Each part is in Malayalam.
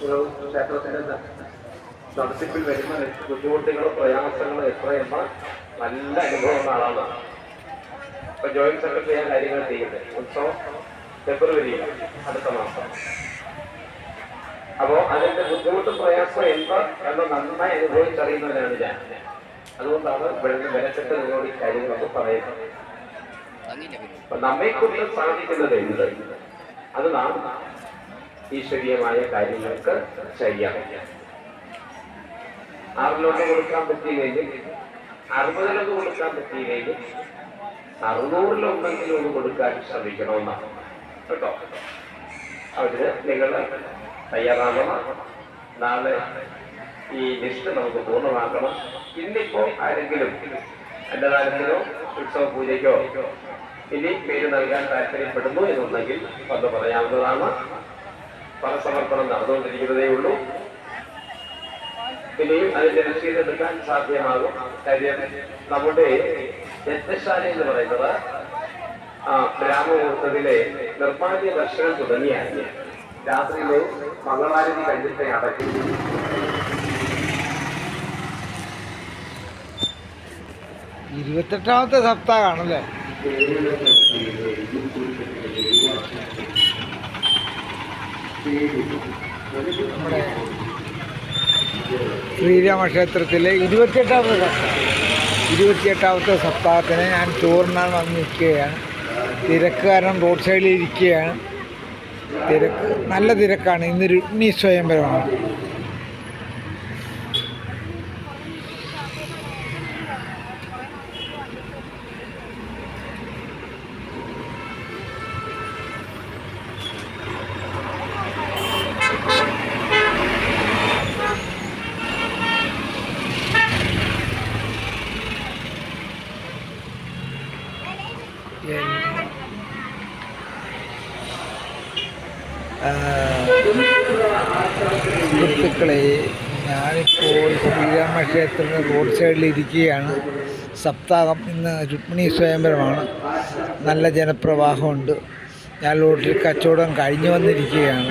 ഒരു ക്ഷേത്രത്തിന്റെ നടത്തിപ്പിൽ വരുന്ന ബുദ്ധിമുട്ടുകളും പ്രയാസങ്ങളും എത്രയെന്ന നല്ല അനുഭവമുള്ള ആളാണ്. ഇപ്പൊ ജോയിന്റ് സെക്രട്ടറി ആ കാര്യങ്ങൾ ചെയ്യുന്നത്. ഉത്സവം ഫെബ്രുവരിയിൽ, അടുത്ത മാസം. അപ്പോ അതിന്റെ ബുദ്ധിമുട്ടും പ്രയാസം എന്താ എന്ന് നന്നായി അനുഭവിച്ചറിയുന്നവരാണ് ഞാൻ. അതുകൊണ്ടാണ് ഇവിടെ മെനക്കെട്ട് നിങ്ങളോട് ഈ കാര്യങ്ങളൊക്കെ പറയുന്നത്. അപ്പൊ നമ്മെക്കുറിച്ച് സാധിക്കുന്നത് എന്ത്, അത് നാം ഈശ്വരീയമായ കാര്യങ്ങൾക്ക് ചെയ്യാം. 6 കൊടുക്കാൻ പറ്റിയില്ലെങ്കിൽ, 60 കൊടുക്കാൻ പറ്റിയില്ലെങ്കിൽ 600 ഒന്ന് കൊടുക്കാൻ ശ്രമിക്കണമെന്നാണ് കേട്ടോ. അതിന് നിങ്ങൾ തയ്യാറാകണം. നാളെ ഈ ലിസ്റ്റ് നമുക്ക് പൂർണ്ണമാക്കണം. ഇന്നിപ്പോ ആരെങ്കിലും അന്നദാനത്തിനോ ഉത്സവ പൂജയ്ക്കോ ഇനി പേര് നൽകാൻ താല്പര്യപ്പെടുന്നു എന്നുണ്ടെങ്കിൽ വന്ന് പറയാവുന്നതാണ്. ഫലസമർപ്പണം നടന്നുകൊണ്ടിരിക്കുന്നതേ ഉള്ളൂ. ഇനിയും അതിന്റെ രസീതെടുക്കാൻ സാധ്യമാകും. കാര്യം നമ്മുടെ യജ്ഞശാല എന്ന് പറയുന്നത് ബ്രാഹ്മമുഹൂർത്തത്തിലെ നിർമ്മാല്യ ദർശനം തുടങ്ങിയാണ്. രാത്രിയിലെ മംഗളാരതി കഴിഞ്ഞിട്ട് അടയ്ക്കും. 28ാമത്തെ സപ്താഹമാണല്ലേ? നമ്മുടെ ശ്രീരാമക്ഷേത്രത്തിലെ 28ാമത്തെ സപ്താഹത്തിന് ഞാൻ ചോറിനാൻ വന്ന് നിൽക്കുകയാണ്. തിരക്ക് കാരണം റോഡ് സൈഡിൽ ഇരിക്കുകയാണ്. നല്ല തിരക്കാണ്. ഇന്ന് രുക്മിണി സ്വയംവരമാണ്. സുഹൃത്തുക്കളെ, ഞാനിപ്പോൾ ശ്രീരാമക്ഷേത്രത്തിൻ്റെ റോഡ് സൈഡിൽ ഇരിക്കുകയാണ്. സപ്താഹം ഇന്ന് രുക്മിണി സ്വയംവരമാണ്. നല്ല ജനപ്രവാഹമുണ്ട്. ഞാൻ റോഡിൽ കച്ചവടം കഴിഞ്ഞു വന്നിരിക്കുകയാണ്.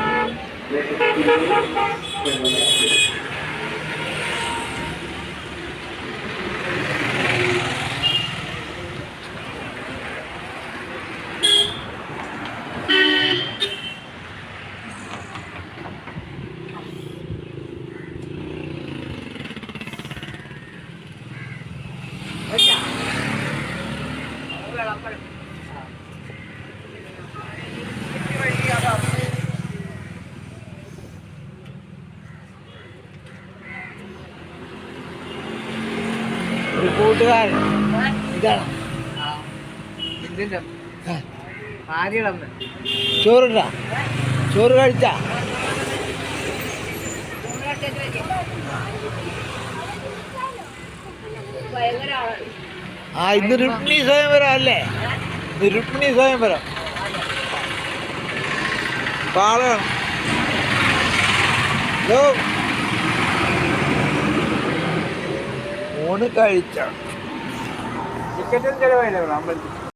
ഒരു കൂട്ടുകാരൻ ഇതാണ്. ചോറുണ്ടാ? ചോറ് കഴിച്ചാ? ഇന്ന് രുക്മിണി സ്വയംവരം അല്ലേ? ഇത് രുക്മിണി സ്വയംവരം. പാളണം. ഊണ് കഴിച്ച ടിക്കറ്റും ചിലവായില്ല അമ്പലത്തിൽ.